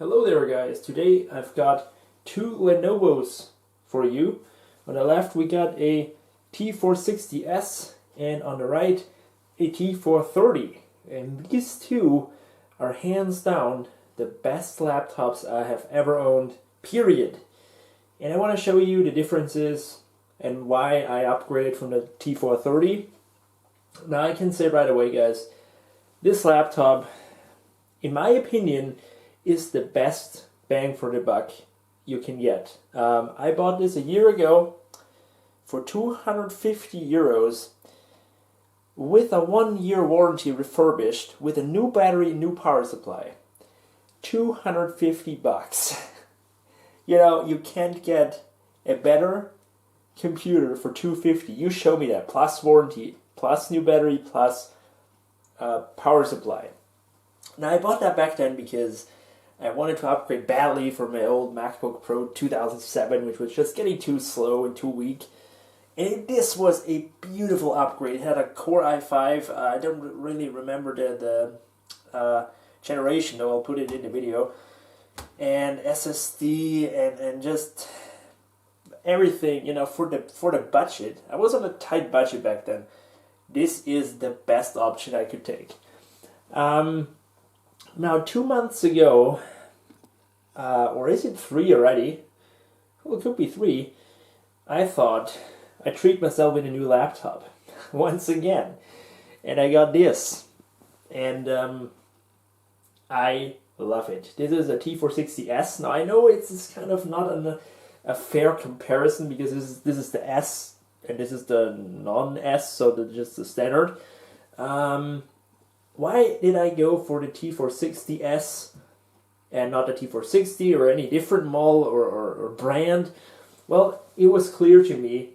Hello there guys, today I've got two Lenovos for you. On the left we got a T460s and on the right a T430. And these two are hands down the best laptops I have ever owned, period. And I want to show you the differences and why I upgraded from the T430. Now I can say right away guys, this laptop, in my opinion, is the best bang for the buck you can get. I bought this a year ago for 250 euros with a 1-year warranty refurbished with a new battery, new power supply. 250 bucks. You know, you can't get a better computer for 250. You show me that, plus warranty, plus new battery, plus power supply. Now I bought that back then because I wanted to upgrade badly from my old MacBook Pro 2007, which was just getting too slow and too weak. And this was a beautiful upgrade. It had a Core i5. I don't really remember the generation, though I'll put it in the video. And SSD and just everything, you know, for the budget. I was on a tight budget back then. This is the best option I could take. Now 2 months ago, or is it 3 already? Well, it could be 3. I thought I'd treat myself with a new laptop once again. And I got this. And I love it. This is a T460s. Now I know it's kind of not a fair comparison because this is the S and this is the non-S, so just the standard. Why did I go for the T460s and not the T460 or any different model or brand? Well, it was clear to me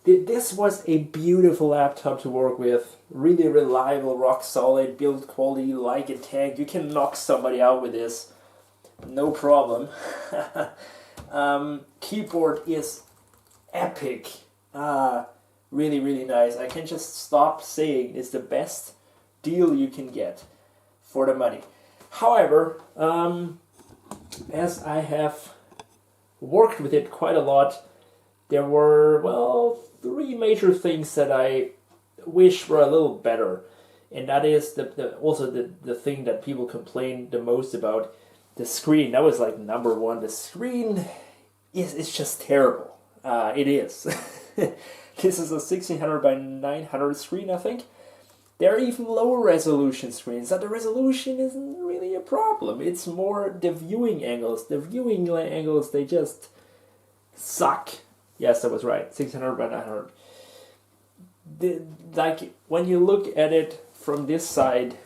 this was a beautiful laptop to work with. Really reliable, rock solid, build quality like a tank. You can knock somebody out with this, no problem. Keyboard is epic. Really, really nice. I can just stop saying it's the best deal you can get for the money. However, as I have worked with it quite a lot, there were, well, 3 major things that I wish were a little better. And that is also the thing that people complain the most about, the screen. That was like number 1. The screen is just terrible. It is. This is a 1600 by 900 screen, I think. There are even lower resolution screens, so the resolution isn't really a problem. It's more the viewing angles. The viewing angles, they just suck. Yes, that was right, 1600 by 900. Like, when you look at it from this side,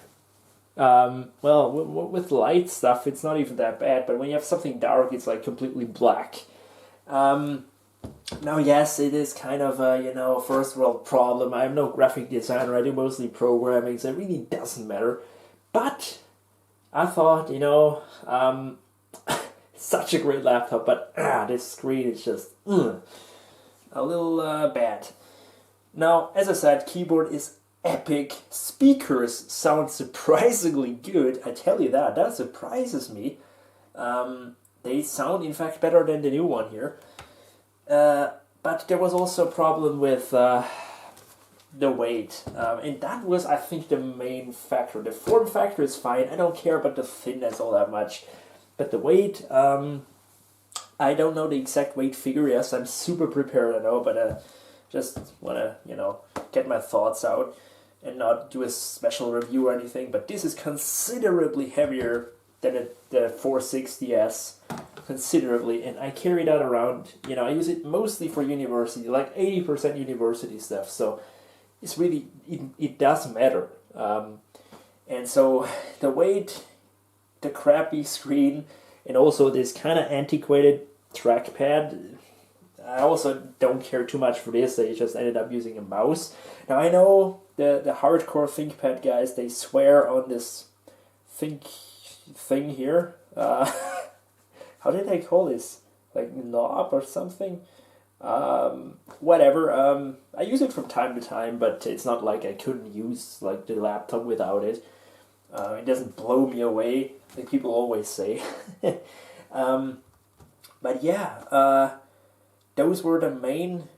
well, with light stuff, it's not even that bad, but when you have something dark, it's like completely black. Now, yes, it is kind of a, you know, first world problem. I'm no graphic designer. I do mostly programming, so it really doesn't matter. But I thought, you know, such a great laptop, but this screen is just a little bad. Now, as I said, keyboard is epic. Speakers sound surprisingly good. I tell you that. That surprises me. They sound, in fact, better than the new one here. But there was also a problem with the weight, and that was, I think, the main factor. The form factor is fine. I don't care about the thinness all that much, but the weight, I don't know the exact weight figure. Yes, I'm super prepared, I know, but just want to, you know, get my thoughts out and not do a special review or anything. But this is considerably heavier than the 460s. Considerably, and I carry that around. You know, I use it mostly for university, like 80% university stuff, so it's really, it does matter. And so the weight, the crappy screen, and also this kind of antiquated trackpad, I also don't care too much for this. I just ended up using a mouse. Now I know the hardcore Thinkpad guys, they swear on this thing here. How did I call this? Like knob or something? Whatever. I use it from time to time, but it's not like I couldn't use like the laptop without it. It doesn't blow me away, like people always say. But yeah, those were the main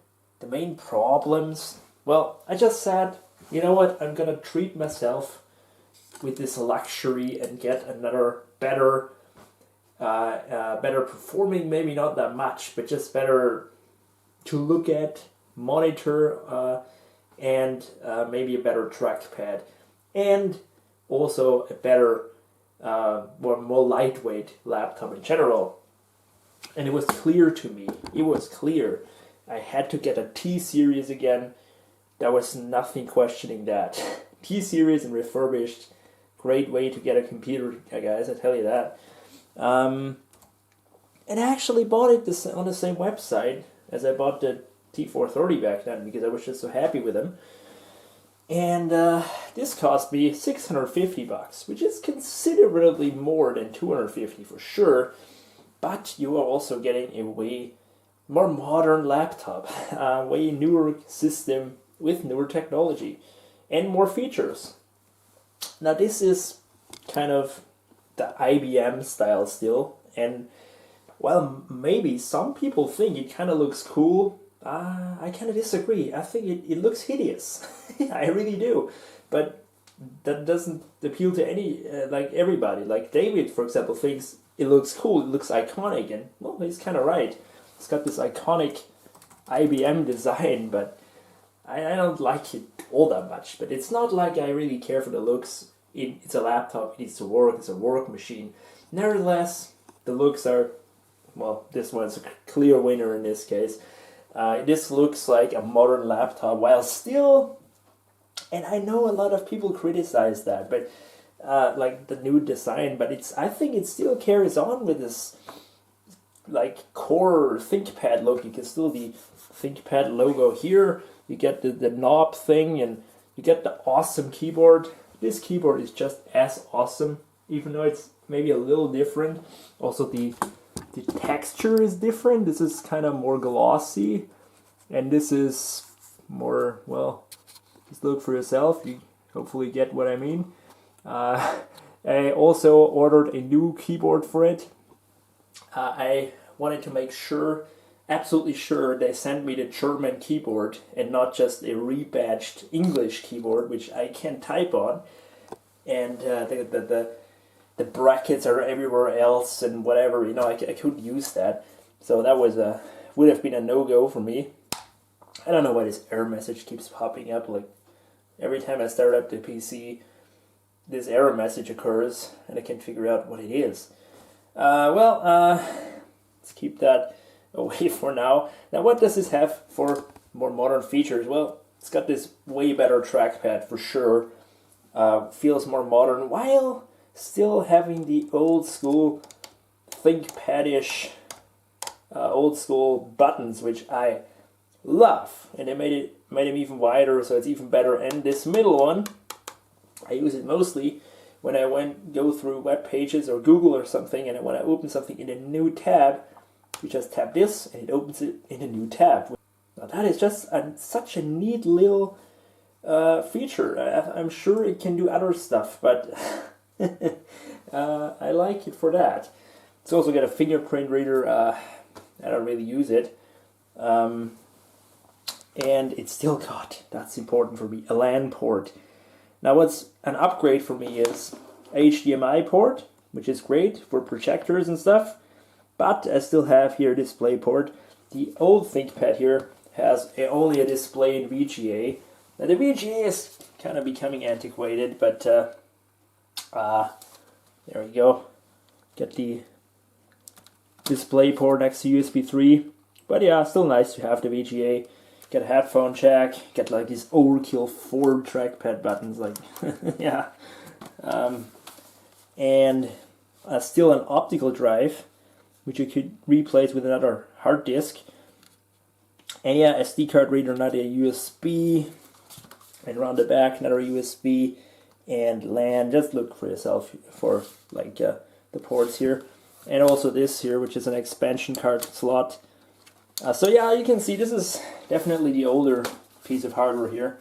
problems. Well, I just said, you know what, I'm gonna treat myself with this luxury and get another better performing, maybe not that much, but just better to look at, monitor, and maybe a better trackpad, and also a better, more lightweight laptop in general. And it was clear to me, I had to get a T-Series again. There was nothing questioning that. T-Series and refurbished, great way to get a computer, guys, I tell you that. And I actually bought it on the same website as I bought the T430 back then, because I was just so happy with them. And this cost me $650, which is considerably more than $250 for sure. But you are also getting a way more modern laptop, way newer system with newer technology and more features. Now this is kind of the IBM style still, and well, maybe some people think it kind of looks cool. I kind of disagree. I think it looks hideous. I really do. But that doesn't appeal to everybody. Like David, for example, thinks it looks cool, it looks iconic, and well, he's kind of right. It's got this iconic IBM design, but I don't like it all that much. But it's not like I really care for the looks. It's a laptop, it needs to work, it's a work machine. Nevertheless, the looks are, well, this one's a clear winner in this case. This looks like a modern laptop, while still, and I know a lot of people criticize that, but like the new design, but I think it still carries on with this like core ThinkPad look. You can still the ThinkPad logo here. You get the knob thing, and you get the awesome keyboard. This keyboard is just as awesome, even though it's maybe a little different. Also the texture is different. This is kind of more glossy, and this is more, well, just look for yourself. You hopefully get what I mean. I also ordered a new keyboard for it. I wanted to make sure, absolutely sure, they sent me the German keyboard and not just a rebadged English keyboard, which I can type on. And the brackets are everywhere else and whatever, you know, I couldn't use that. So that would have been a no-go for me. I don't know why this error message keeps popping up. Like every time I start up the PC, this error message occurs, and I can't figure out what it is. Let's keep that away for now. Now, what does this have for more modern features? Well, it's got this way better trackpad for sure. Feels more modern, while still having the old school ThinkPad-ish, old school buttons, which I love. And they made them even wider, so it's even better. And this middle one, I use it mostly when I go through web pages or Google or something, and when I open something in a new tab, you just tap this and it opens it in a new tab. Now that is just such a neat little feature. I'm sure it can do other stuff, but I like it for that. It's also got a fingerprint reader. I don't really use it. And it's still got, that's important for me, a LAN port. Now what's an upgrade for me is HDMI port, which is great for projectors and stuff, but I still have here a display port. The old ThinkPad here has only a display in VGA. Now the VGA is kind of becoming antiquated, but there we go. Get the display port next to USB 3, but yeah, still nice to have the VGA. Get a headphone jack, get like these overkill 4 trackpad buttons, like, yeah. And still an optical drive, which you could replace with another hard disk. And yeah, SD card reader, not a USB. And around the back, another USB and LAN. Just look for yourself for like the ports here. And also this here, which is an expansion card slot. So yeah, you can see this is definitely the older piece of hardware here.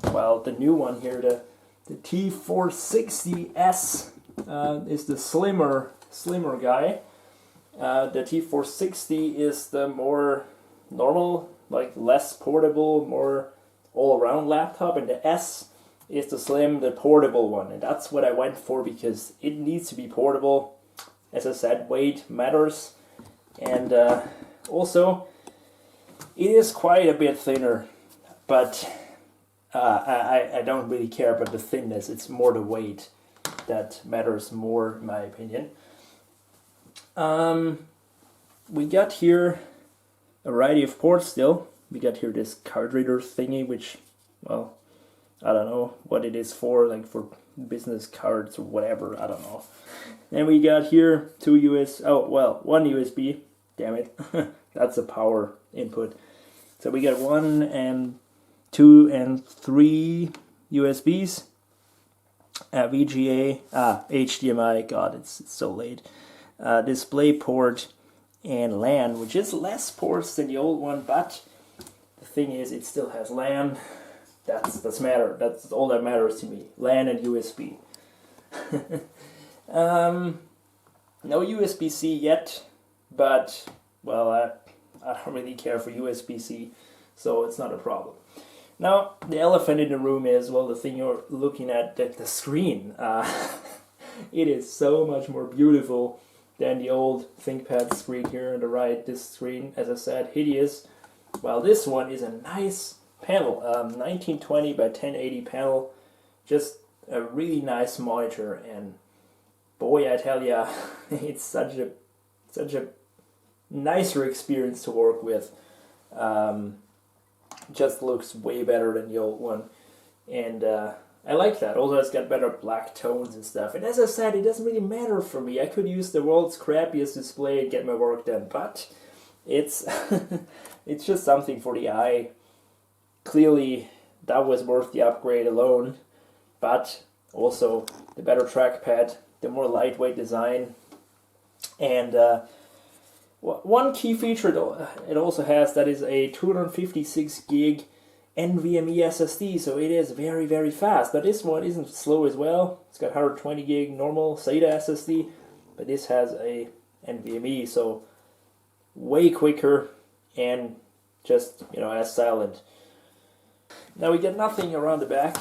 While the new one here, The T460s is the slimmer guy. The T460 is the more normal, like less portable, more all-around laptop, and the S is the slim, the portable one, and that's what I went for because it needs to be portable. As I said, weight matters, and also it is quite a bit thinner, but I don't really care about the thinness. It's more the weight that matters more, in my opinion. We got here a variety of ports still. We got here this card reader thingy, which, well, I don't know what it is for, like for business cards or whatever, I don't know. Then we got here one USB, damn it, that's a power input. So we got 1 and 2 and 3 USBs, VGA, HDMI, god, it's so late, display port, and LAN, which is less ports than the old one, but the thing is, it still has LAN. That's all that matters to me. LAN and USB. No USB-C yet, but well, I don't really care for USB-C, so it's not a problem. Now, the elephant in the room is, well, the thing you're looking at, the screen. It is so much more beautiful than the old Thinkpad screen here on the right. This screen, as I said, hideous. Well, this one is a nice panel, 1920 by 1080 panel, just a really nice monitor, and boy, I tell ya, it's such a nicer experience to work with. Just looks way better than the old one, and I like that. Also, it's got better black tones and stuff. And as I said, it doesn't really matter for me. I could use the world's crappiest display and get my work done, but it's it's just something for the eye. Clearly, that was worth the upgrade alone, but also the better trackpad, the more lightweight design, and one key feature though it also has, that is a 256 gig NVMe SSD, so it is very, very fast. But this one isn't slow as well. It's got 120 gig normal SATA SSD, but this has a NVMe, so way quicker and just, as silent. Now we get nothing around the back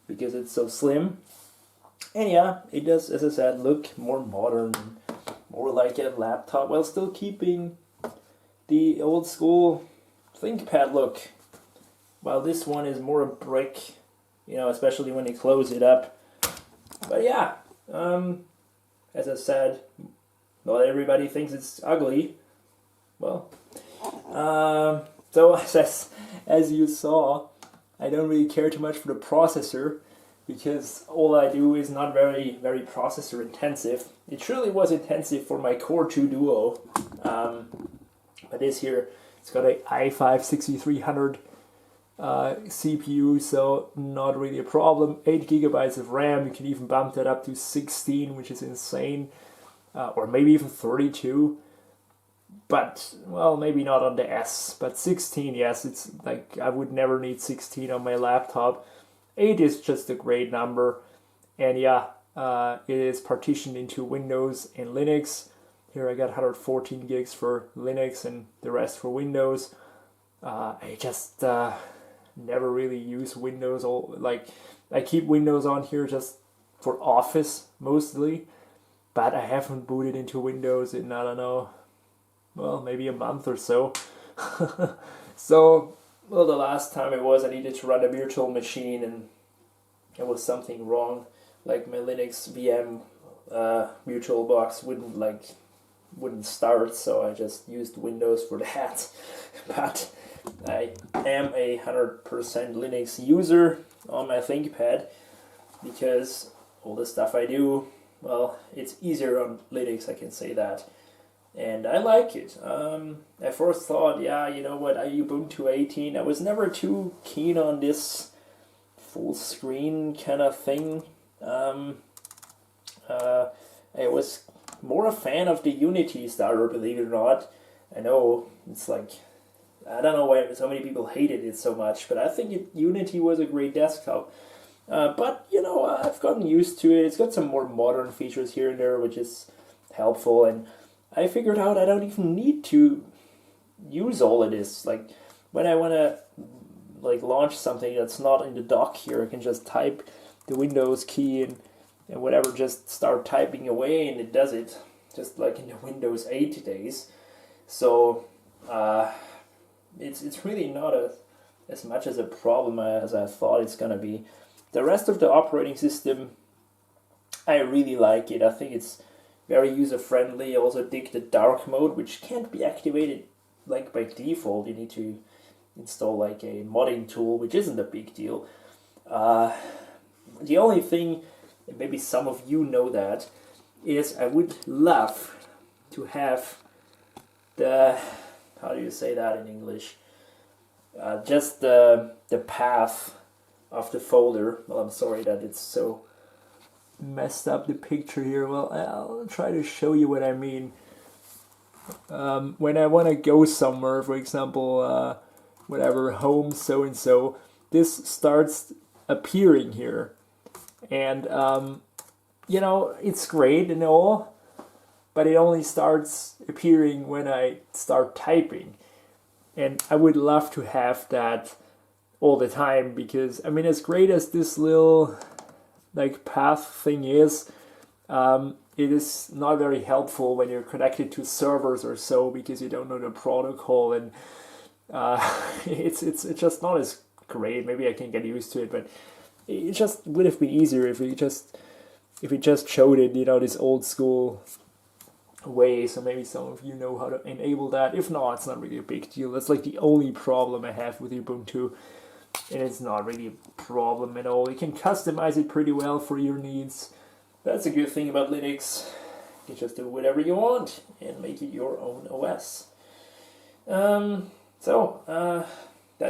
because it's so slim. And yeah, it does, as I said, look more modern, more like a laptop, while still keeping the old school ThinkPad look. While this one is more a brick, especially when you close it up. But yeah, as I said, not everybody thinks it's ugly. Well, so as you saw, I don't really care too much for the processor, because all I do is not very, very processor intensive. It surely was intensive for my Core 2 Duo, but this here, it's got a i5-6300 CPU, so not really a problem. 8 gigabytes of RAM, you can even bump that up to 16, which is insane, or maybe even 32. But, well, maybe not on the S, but 16, yes, it's like, I would never need 16 on my laptop. 8 is just a great number, and yeah, it is partitioned into Windows and Linux. Here I got 114 gigs for Linux and the rest for Windows. I just never really use Windows. I keep Windows on here just for Office mostly, but I haven't booted into Windows in, I don't know, well, maybe a month or so. So, well, the last time it was, I needed to run a virtual machine and there was something wrong. Like my Linux VM virtual box wouldn't start, so I just used Windows for that. But I am a 100% Linux user on my ThinkPad because all the stuff I do, well, it's easier on Linux, I can say that. And I like it. I first thought, yeah, you know what, Ubuntu 18, I was never too keen on this full screen kind of thing. I was more a fan of the Unity starter, believe it or not. I know, it's like, I don't know why so many people hated it so much, but I think Unity was a great desktop. But you know, I've gotten used to it. It's got some more modern features here and there, which is helpful. And I figured out I don't even need to use all of this. Like when I want to like launch something that's not in the dock here, I can just type the Windows key and whatever, just start typing away, and it does it just like in the Windows 8 days. So it's really not as much as a problem as I thought it's gonna be. The rest of the operating system, I really like it. I think it's very user friendly. I also dig the dark mode, which can't be activated like by default. You need to install like a modding tool, which isn't a big deal. The only thing, and maybe some of you know that, is I would love to have the, how do you say that in English? Just the path of the folder. Well, I'm sorry that it's so messed up, the picture here. Well, I'll try to show you what I mean. When I want to go somewhere, for example, whatever, home so-and-so, this starts appearing here. And, you know, it's great and all, but it only starts appearing when I start typing. And I would love to have that all the time, because, I mean, as great as this little, like, path thing is, it is not very helpful when you're connected to servers or so, because you don't know the protocol, and it's just not as great. Maybe I can get used to it, but it just would have been easier if we just showed it, you know, this old school way. So maybe some of you know how to enable that. If not, it's not really a big deal. That's like the only problem I have with Ubuntu, and it's not really a problem at all. You can customize it pretty well for your needs. That's a good thing about Linux. You can just do whatever you want and make it your own OS. That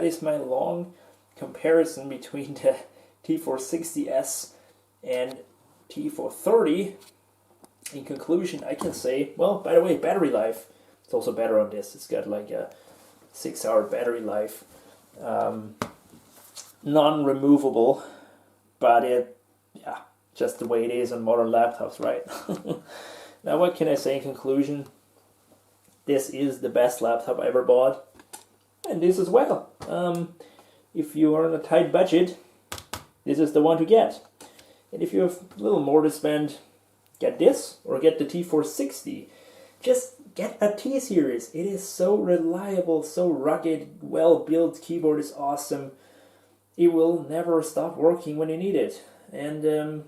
is my long comparison between the T460s and T430. In conclusion, I can say, well, by the way, battery life, it's also better on this. It's got like a 6-hour battery life. Non-removable, but just the way it is on modern laptops, right? Now, what can I say in conclusion? This is the best laptop I ever bought, and this as well. If you are on a tight budget, this is the one to get. And if you have a little more to spend, get this or get the T460. Just get a T-Series. It is so reliable, so rugged, well-built. Keyboard is awesome. It will never stop working when you need it. And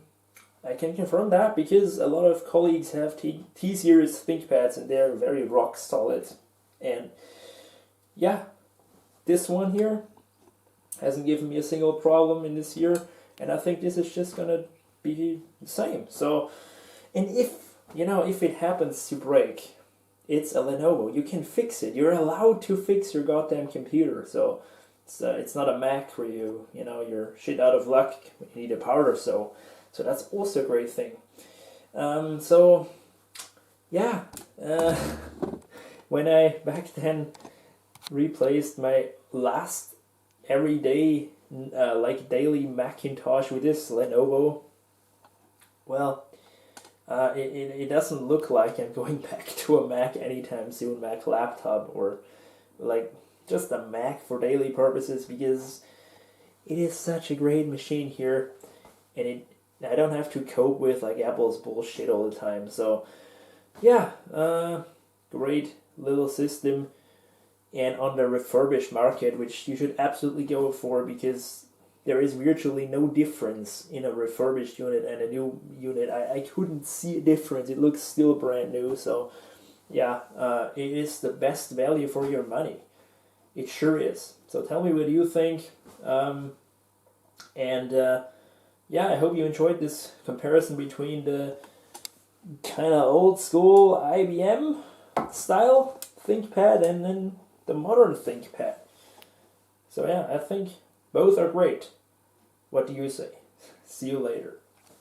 I can confirm that because a lot of colleagues have T-Series ThinkPads and they're very rock solid. And yeah, this one here hasn't given me a single problem in this year, and I think this is just gonna be the same. So, and if it happens to break, it's a Lenovo. You can fix it. You're allowed to fix your goddamn computer. So it's not a Mac where you're shit out of luck when you need a part or so. So that's also a great thing. When I back then replaced my last everyday daily Macintosh with this Lenovo, well, it doesn't look like I'm going back to a Mac anytime soon, Mac laptop, or like just a Mac for daily purposes, because it is such a great machine here, and I don't have to cope with like Apple's bullshit all the time. So yeah, great little system. And on the refurbished market, which you should absolutely go for, because there is virtually no difference in a refurbished unit and a new unit. I couldn't see a difference. It looks still brand new. So yeah, it is the best value for your money. It sure is. So tell me what you think. I hope you enjoyed this comparison between the kind of old school IBM style ThinkPad and then the modern ThinkPad. So yeah, I think both are great. What do you say? See you later.